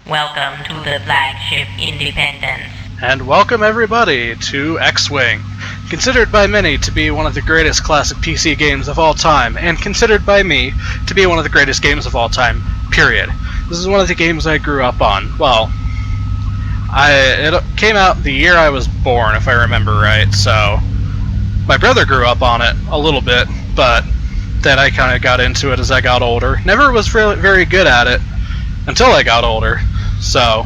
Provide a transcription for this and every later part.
Welcome to the flagship Independence. And welcome everybody to X-Wing, considered by many to be one of the greatest classic PC games of all time, and considered by me to be one of the greatest games of all time, period. This is one of the games I grew up on. Well, it came out the year I was born, if I remember right, so my brother grew up on it a little bit, but then I kind of got into it as I got older. Never was really very good at it until I got older, so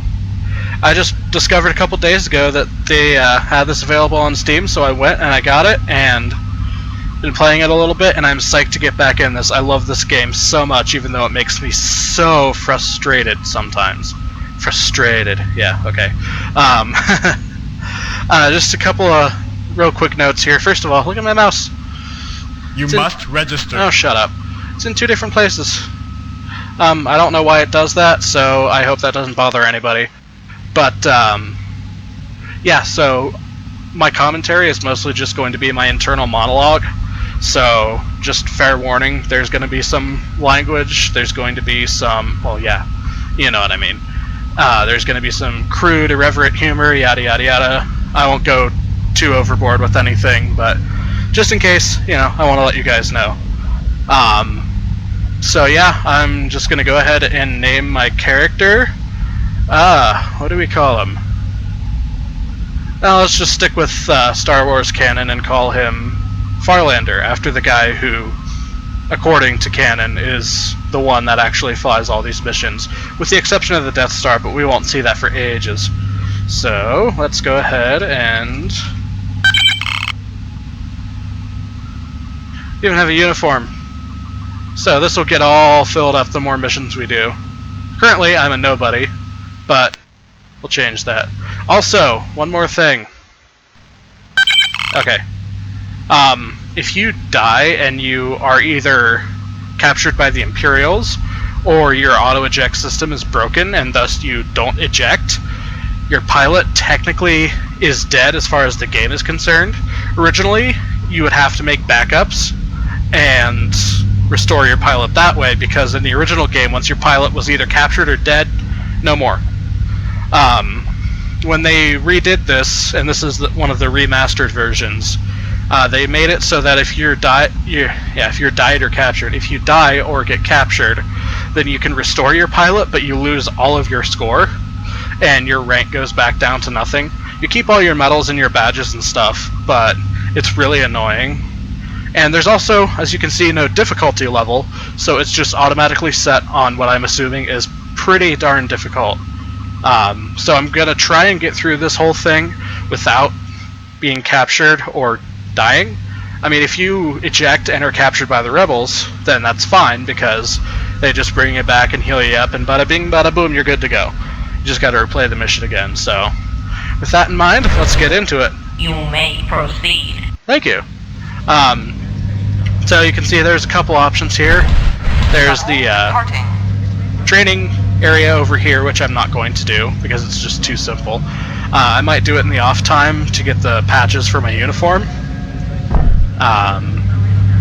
I just discovered a couple days ago that they had this available on Steam, so I went and I got it and been playing it a little bit, and I'm psyched to get back in this. I love this game so much, even though it makes me so frustrated sometimes. Frustrated, yeah, okay. Just a couple of real quick notes here. First of all, look at my mouse. You must register. Oh, shut up. It's in two different places. I don't know why it does that, so I hope that doesn't bother anybody. But, yeah, so my commentary is mostly just going to be my internal monologue. So, just fair warning, there's going to be some language, there's going to be some, well, yeah, you know what I mean. There's going to be some crude, irreverent humor, yada yada yada. I won't go too overboard with anything, but just in case, you know, I want to let you guys know. So yeah, I'm just going to go ahead and name my character. What do we call him? Now let's just stick with Star Wars canon and call him Farlander, after the guy who, according to canon, is the one that actually flies all these missions, with the exception of the Death Star, but we won't see that for ages. So, let's go ahead and even have a uniform. So this will get all filled up the more missions we do. Currently, I'm a nobody, but we'll change that. Also, one more thing. Okay. If you die and you are either captured by the Imperials, or your auto-eject system is broken and thus you don't eject, your pilot technically is dead as far as the game is concerned. Originally, you would have to make backups and restore your pilot that way, because in the original game, once your pilot was either captured or dead, no more. When they redid this, and this is one of the remastered versions, they made it so that if you're if you're died or captured, if you die or get captured, then you can restore your pilot, but you lose all of your score, and your rank goes back down to nothing. You keep all your medals and your badges and stuff, but it's really annoying. And there's also, as you can see, no difficulty level, so it's just automatically set on what I'm assuming is pretty darn difficult. So I'm going to try and get through this whole thing without being captured or dying. I mean, if you eject and are captured by the rebels, then that's fine, because they just bring you back and heal you up, and bada bing, bada boom, you're good to go. You just got to replay the mission again. So, with that in mind, let's get into it. You may proceed. Thank you. So you can see there's a couple options here. There's the training area over here, which I'm not going to do because it's just too simple. I might do it in the off time to get the patches for my uniform.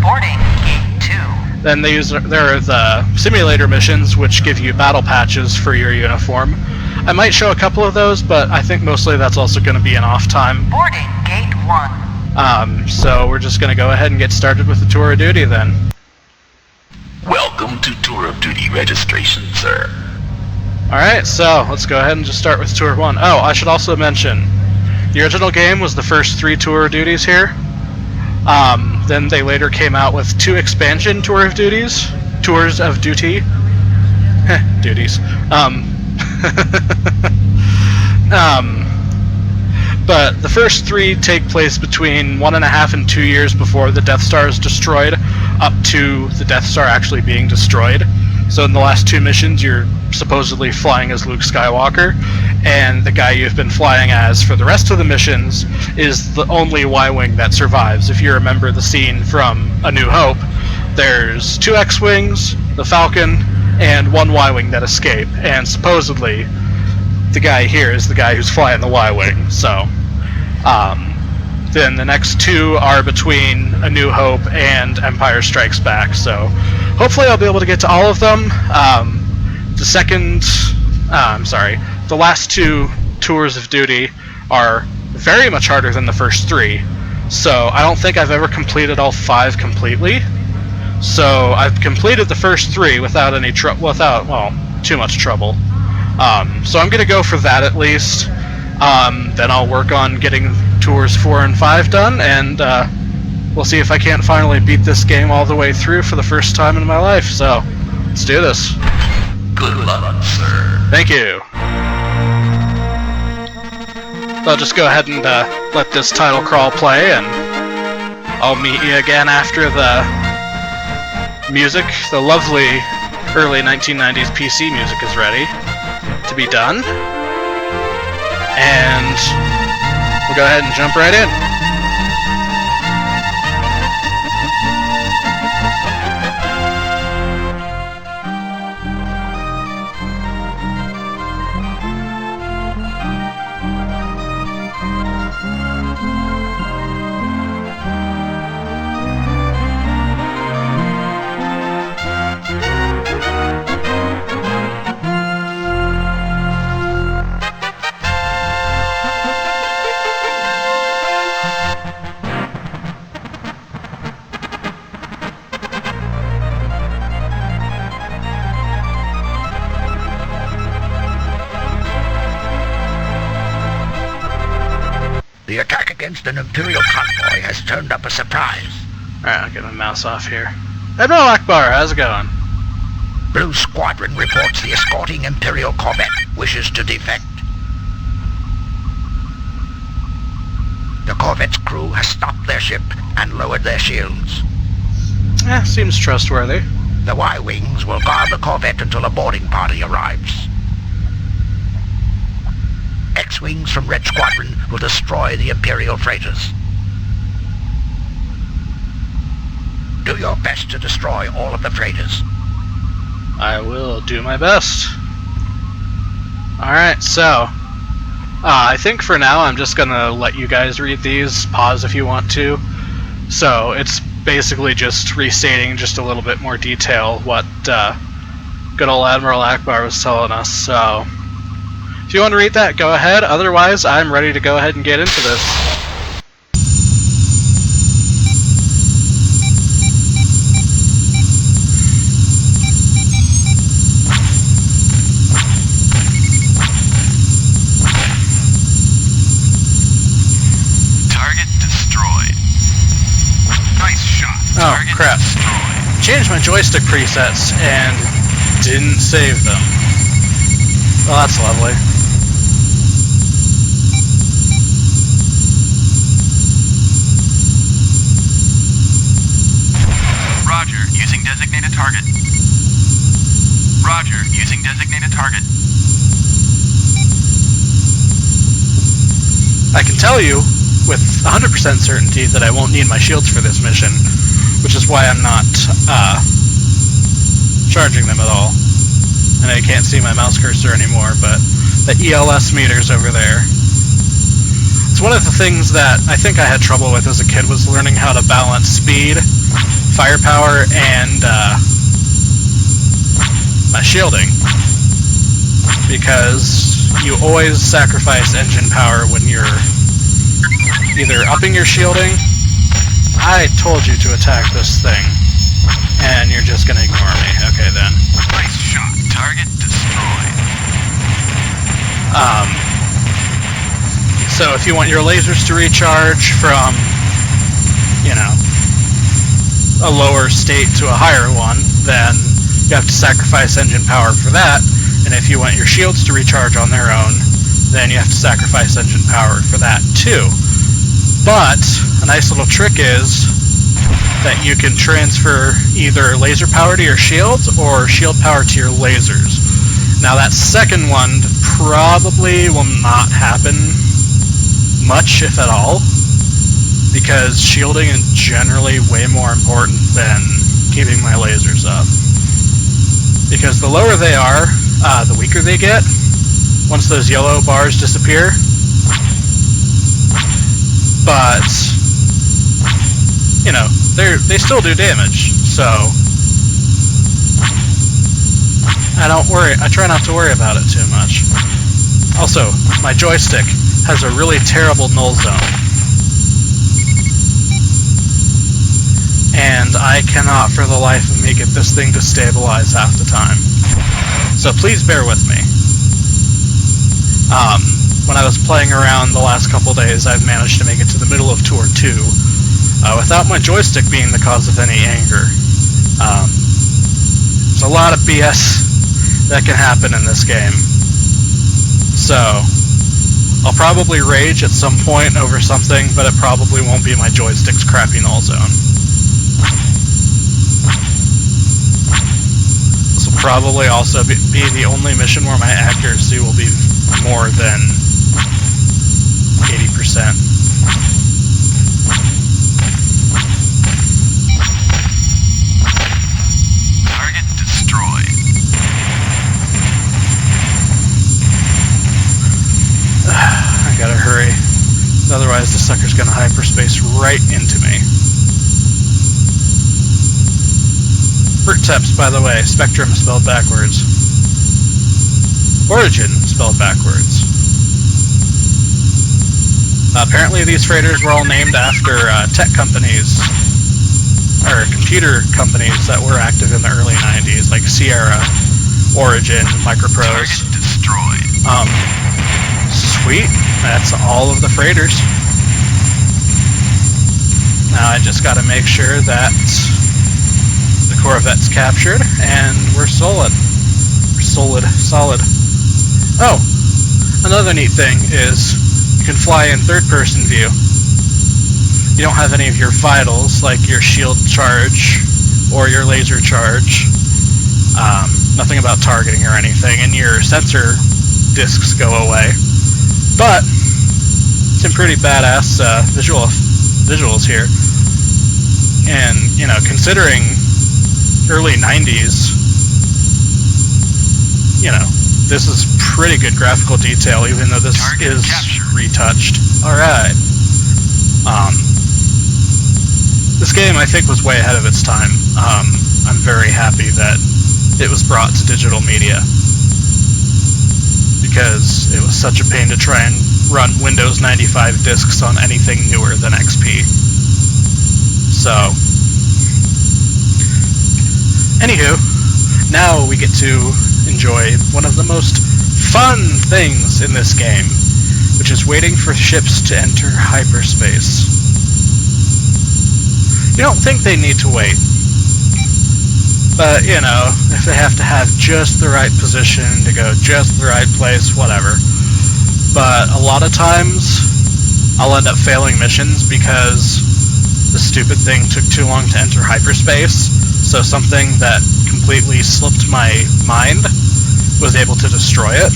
Boarding gate 2. Then there are the simulator missions, which give you battle patches for your uniform. I might show a couple of those, but I think mostly that's also going to be an off time. Boarding gate 1. So we're just going to go ahead and get started with the tour of duty then. Welcome to Tour of Duty registration, sir. Alright, so let's go ahead and just start with Tour 1. Oh, I should also mention, the original game was the first 3 Tour of Duties here. Then they later came out with 2 expansion Tours of Duty. Duties. But the first 3 take place between 1.5 and 2 years before the Death Star is destroyed, up to the Death Star actually being destroyed. So in the last 2 missions, you're supposedly flying as Luke Skywalker, and the guy you've been flying as for the rest of the missions is the only Y-Wing that survives. If you remember the scene from A New Hope, there's 2 X-Wings, the Falcon, and 1 Y-Wing that escape, and supposedly the guy here is the guy who's flying the Y-Wing. So, then the next 2 are between A New Hope and Empire Strikes Back, so hopefully I'll be able to get to all of them. The second I'm sorry, the last 2 tours of duty are very much harder than the first 3. So I don't think I've ever completed all 5 completely. So I've completed the first 3 without any too much trouble. So I'm gonna go for that at least. Then I'll work on getting tours 4 and 5 done, and we'll see if I can't finally beat this game all the way through for the first time in my life. So let's do this. Good luck, sir. Thank you. I'll just go ahead and let this title crawl play, and I'll meet you again after the music, the lovely early 1990s PC music is ready to be done. And we'll go ahead and jump right in. The attack against an Imperial convoy has turned up a surprise. Alright, I'll get my mouse off here. Admiral Akbar, how's it going? Blue Squadron reports the escorting Imperial corvette wishes to defect. The corvette's crew has stopped their ship and lowered their shields. Seems trustworthy. The Y-Wings will guard the corvette until a boarding party arrives. X-Wings from Red Squadron will destroy the Imperial freighters. Do your best to destroy all of the freighters. I will do my best. Alright, so I think for now I'm just gonna let you guys read these. Pause if you want to. So it's basically just restating just a little bit more detail what good old Admiral Akbar was telling us. So if you want to read that, go ahead. Otherwise, I'm ready to go ahead and get into this. Target destroyed. Nice shot. Oh, crap. Changed my joystick presets and didn't save them. Well, that's lovely. Roger, using designated target. Roger, using designated target. I can tell you with 100% certainty that I won't need my shields for this mission, which is why I'm not charging them at all. I know you can't see my mouse cursor anymore, but the ELS meter's over there. It's one of the things that I think I had trouble with as a kid, was learning how to balance speed, firepower, and my shielding. Because you always sacrifice engine power when you're either upping your shielding. I told you to attack this thing, and you're just gonna ignore me. Okay then. Nice shot. Target destroyed. So if you want your lasers to recharge from, you know, a lower state to a higher one, then you have to sacrifice engine power for that. And if you want your shields to recharge on their own, then you have to sacrifice engine power for that too. But a nice little trick is that you can transfer either laser power to your shields or shield power to your lasers. Now that second one probably will not happen much, if at all, because shielding is generally way more important than keeping my lasers up. Because the lower they are, the weaker they get once those yellow bars disappear. But you know, they still do damage, so I try not to worry about it too much. Also, my joystick has a really terrible null zone. And I cannot for the life of me get this thing to stabilize half the time. So please bear with me. When I was playing around the last couple days, I've managed to make it to the middle of Tour 2 without my joystick being the cause of any anger. There's a lot of BS that can happen in this game. So, I'll probably rage at some point over something, but it probably won't be my joystick's crappy null zone. This will probably also be the only mission where my accuracy will be more than 80%. Target destroyed. I gotta hurry. Otherwise the sucker's gonna hyperspace right into me. Verteps, by the way, Spectrum spelled backwards. Origin spelled backwards. Apparently these freighters were all named after tech companies, or computer companies that were active in the early 90s, like Sierra, Origin, Microprose. Target destroyed. Sweet, that's all of the freighters. Now I just gotta make sure that the Corvette's captured, and we're solid. Solid. Oh, another neat thing is you can fly in third-person view. You don't have any of your vitals, like your shield charge or your laser charge. Nothing about targeting or anything, and your sensor discs go away. But some pretty badass visuals here. And, you know, considering early 90s, you know, this is pretty good graphical detail, even though this Target is captured. retouched. Alright. This game, I think, was way ahead of its time. I'm very happy that it was brought to digital media, because it was such a pain to try and run Windows 95 disks on anything newer than XP. So, anywho, now we get to enjoy one of the most fun things in this game, which is waiting for ships to enter hyperspace. You don't think they need to wait, but, you know, if they have to have just the right position to go just the right place, whatever. But a lot of times, I'll end up failing missions because the stupid thing took too long to enter hyperspace, so something that completely slipped my mind was able to destroy it.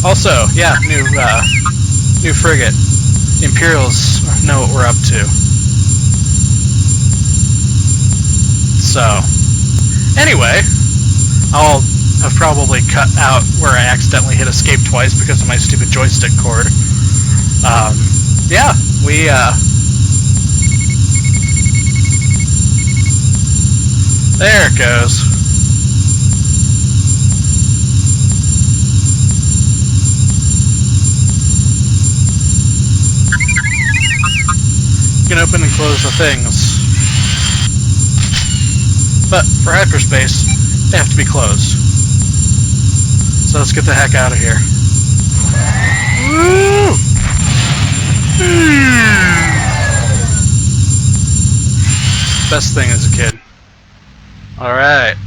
Also, yeah, new frigate. The Imperials know what we're up to. So, anyway, I'll have probably cut out where I accidentally hit escape twice because of my stupid joystick cord. Yeah, we, there it goes. You can open and close the things. But for hyperspace, they have to be closed. So let's get the heck out of here. Woo! Best thing as a kid. Alright.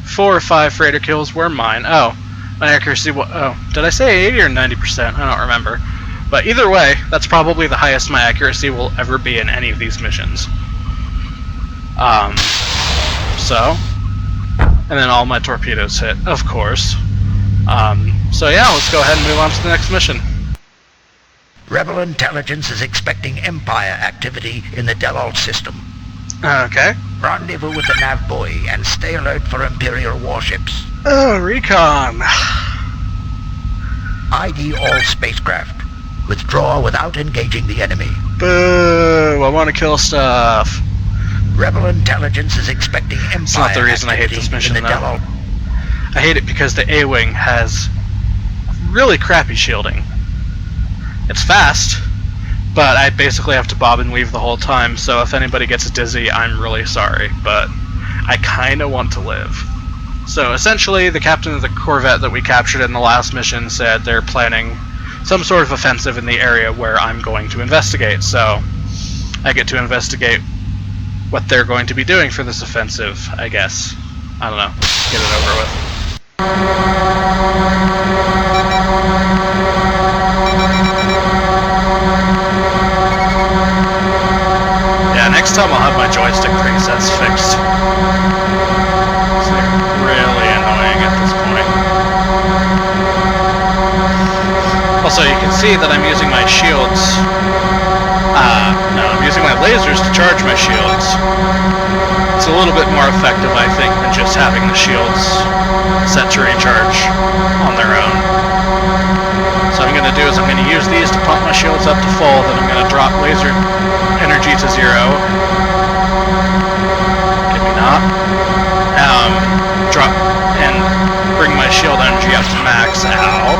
4 or 5 freighter kills were mine. Oh, my accuracy did I say 80 or 90%? I don't remember. But either way, that's probably the highest my accuracy will ever be in any of these missions. So, and then all my torpedoes hit, of course. So yeah, let's go ahead and move on to the next mission. Rebel intelligence is expecting Empire activity in the Delalt system. Okay. Rendezvous with the nav buoy and stay alert for Imperial warships. Oh, recon. ID all spacecraft. Withdraw without engaging the enemy. Boo! I want to kill stuff. Rebel intelligence is expecting Empire It's not the reason I hate activity this mission, in the though. Devil. I hate it because the A-Wing has really crappy shielding. It's fast, but I basically have to bob and weave the whole time, so if anybody gets dizzy, I'm really sorry, but I kinda want to live. So essentially, the captain of the Corvette that we captured in the last mission said they're planning some sort of offensive in the area where I'm going to investigate, so I get to investigate what they're going to be doing for this offensive, I guess. I don't know. Get it over with. Yeah, next time I'll have my joystick presets fixed. It's like really annoying at this point. Also, you can see that I'm using my shields. No, I'm using my lasers to charge my shields. It's a little bit more effective, I think, than just having the shields set to recharge on their own. So what I'm going to do is I'm going to use these to pump my shields up to full, then I'm going to drop laser energy to 0. Give me not. Drop and bring my shield energy up to max. Ow.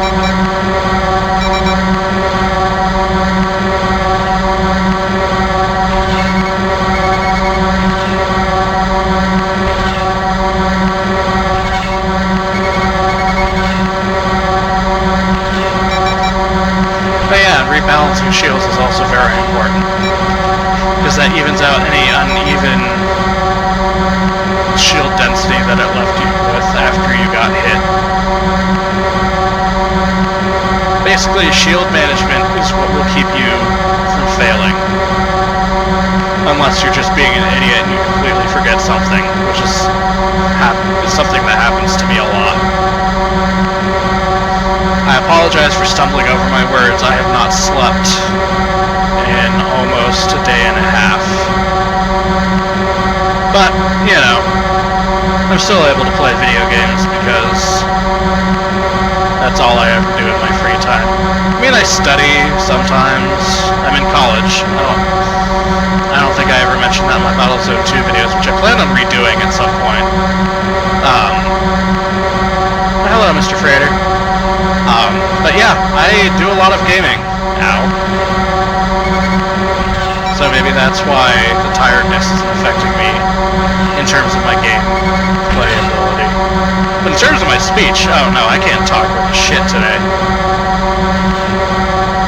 But yeah, rebalancing shields is also very important, because that evens out any uneven shield density that it left you with after you got hit. Basically, shield management is what will keep you from failing. Unless you're just being an idiot and you completely forget something, which is something that happens to me a lot. I apologize for stumbling over my words. I have not slept in almost a day and a half. But, you know, I'm still able to play video games because that's all I ever do in my free time. I mean, I study sometimes. I'm in college. I don't think I ever mentioned that in my Battlezone 2 videos, which I plan on redoing at some point. Hello, Mr. Frater. But yeah, I do a lot of gaming. Ow. So maybe that's why the tiredness isn't affecting me in terms of my game playability. But in terms of my speech, oh no, I can't talk with shit today.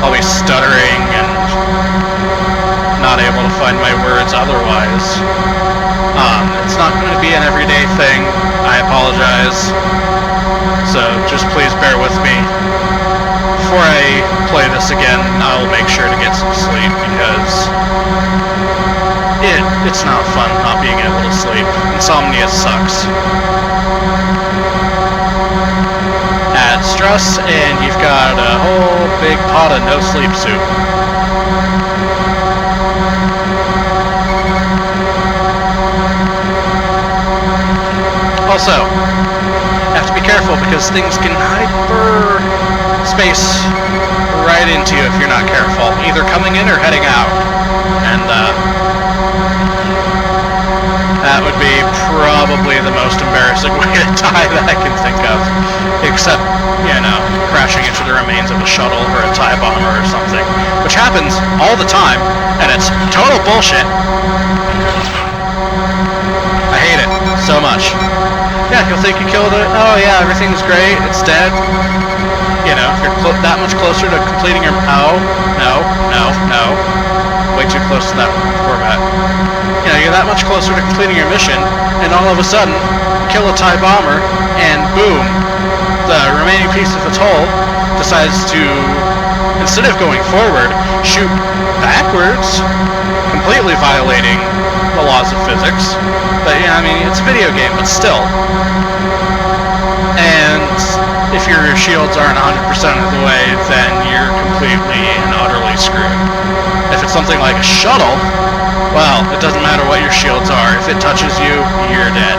I'll be stuttering and not able to find my words otherwise. It's not going to be an everyday thing. I apologize. So just please bear with me. Before I play this again, I'll make sure to get some sleep because it's not fun not being able to sleep. Insomnia sucks. Add stress and you've got a whole big pot of no sleep soup. Also, have to be careful because things can hyper-space right into you if you're not careful, either coming in or heading out. And that would be probably the most embarrassing way to die that I can think of. Except, you know, crashing into the remains of a shuttle or a TIE bomber or something. Which happens all the time, and it's total bullshit. I hate it so much. Yeah, you'll think you killed it. Oh yeah, everything's great. It's dead. You know, if you're that much closer to completing your... Oh, no. Way too close to that Corvette. You know, you're that much closer to completing your mission, and all of a sudden, you kill a TIE bomber, and boom, the remaining piece of its hull decides to, instead of going forward, shoot backwards, completely violating the laws of physics. But yeah, I mean, it's a video game, but still. And if your shields aren't 100% of the way, then you're completely and utterly screwed. If it's something like a shuttle, well, it doesn't matter what your shields are. If it touches you, you're dead.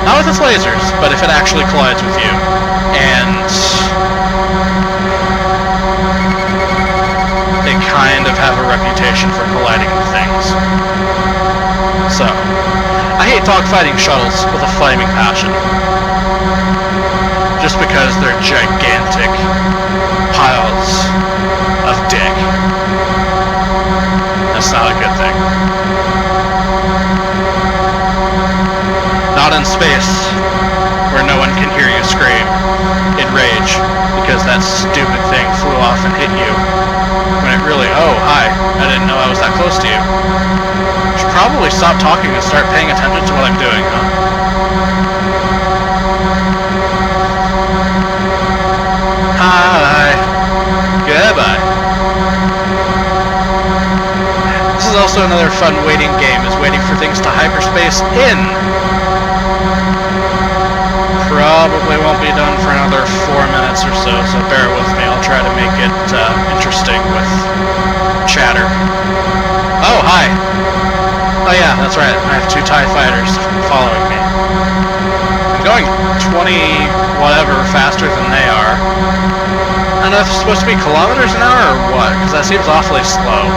Not with its lasers, but if it actually collides with you. And they kind of have a reputation for colliding with things. So, I hate dogfighting shuttles with a flaming passion. Just because they're gigantic piles of dick. That's not a good thing. Not in space, where no one can hear you scream in rage because that stupid thing flew off and hit you. When it really, oh, hi, I didn't know I was that close to you. Should probably stop talking and start paying attention to what I'm doing, huh? Hi. Goodbye. This is also another fun waiting game, is waiting for things to hyperspace in. Probably won't be done for another 4 minutes or so, so bear with me. I'll try to make it interesting with chatter. Oh, hi. Oh yeah, that's right. I have 2 TIE fighters following me. I'm going 20 whatever faster than they are. I don't know if it's supposed to be kilometers an hour or what, because that seems awfully slow.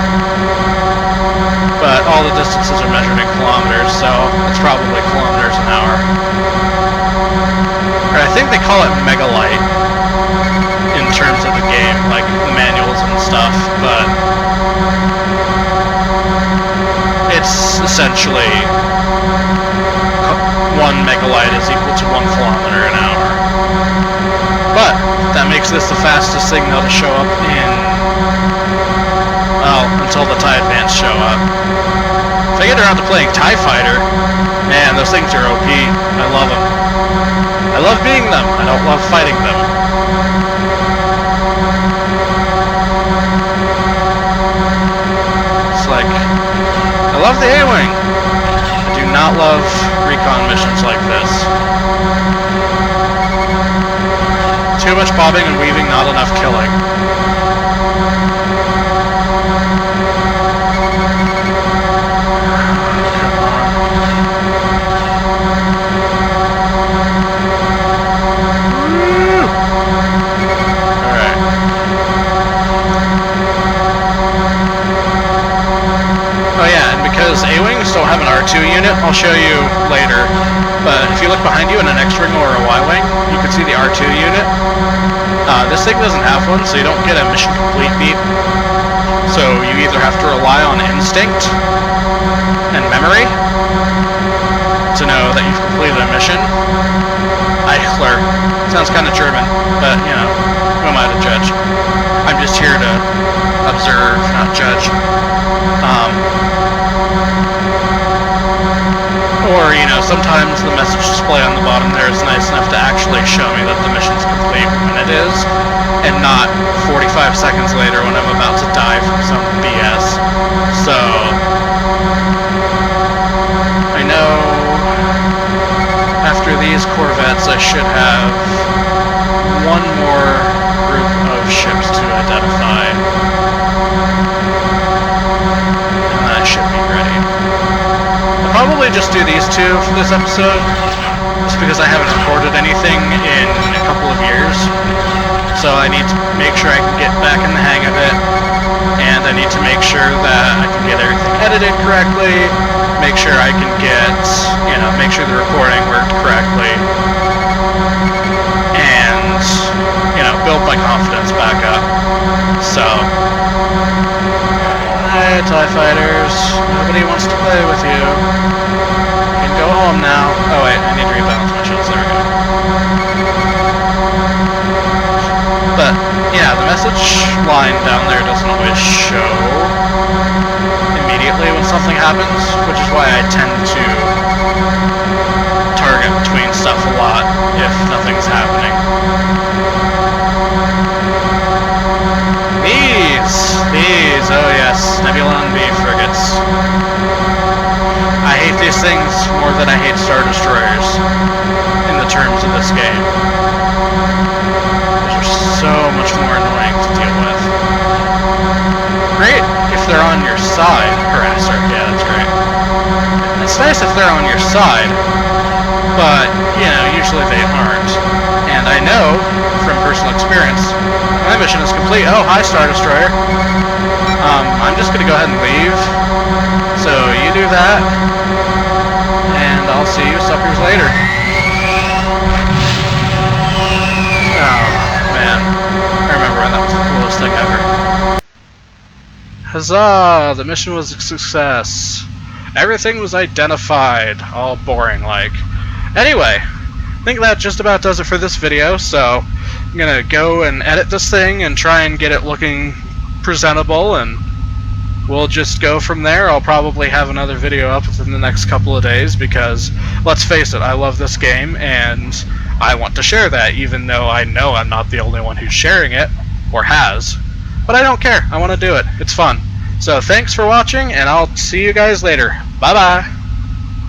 But all the distances are measured in kilometers, so it's probably kilometers an hour. Or I think they call it megalight in terms of the game, like the manuals and stuff, but it's essentially 1 megalight is equal to 1 kilometer an hour. But that makes this the fastest signal to show up in, well, until the TIE Advance show up. If I get around to playing TIE Fighter, man, those things are OP. I love them. I love being them. I don't love fighting them. It's like, I love the A-Wing. I do not love recon missions like this. Too much bobbing and weaving, not enough killing. Because A-Wings don't have an R2 unit, I'll show you later, but if you look behind you in an X-Wing or a Y-Wing, you can see the R2 unit. This thing doesn't have one, so you don't get a mission complete beep. So you either have to rely on instinct and memory to know that you've completed a mission. Eichler. Sounds kind of German, but, you know, who am I to judge? I'm just here to observe, not judge. Or, you know, sometimes the message display on the bottom there is nice enough to actually show me that the mission's complete when it is, and not 45 seconds later when I'm about to die from some BS. So, I know after these Corvettes I should have 1 more group of ships to identify, and that should be ready. Probably just do these 2 for this episode, just because I haven't recorded anything in a couple of years. So I need to make sure I can get back in the hang of it, and I need to make sure that I can get everything edited correctly, make sure I can get, you know, make sure the recording worked correctly, and, you know, build my confidence back up. So, hey, TIE Fighters, nobody wants to play with you. You can go home now. Oh wait, I need to rebalance my shields, there we go. But, yeah, the message line down there doesn't always show immediately when something happens, which is why I tend to target between stuff a lot if nothing's happening. These, oh yes, Nebula and B frigates. I hate these things more than I hate Star Destroyers in the terms of this game. These are so much more annoying to deal with. Great if they're on your side. Harasser, yeah, that's great. It's nice if they're on your side, but, you know, usually they aren't. And I know, from personal experience, my mission is complete. Oh, hi, Star Destroyer. I'm just going to go ahead and leave. So you do that. I'll see you suckers later. Oh, man. I remember when that was the coolest thing ever. Huzzah! The mission was a success. Everything was identified. All boring like. Anyway, I think that just about does it for this video, so I'm gonna go and edit this thing and try and get it looking presentable, and we'll just go from there. I'll probably have another video up within the next couple of days because, let's face it, I love this game and I want to share that, even though I know I'm not the only one who's sharing it, or has. But I don't care. I want to do it. It's fun. So thanks for watching, and I'll see you guys later. Bye-bye.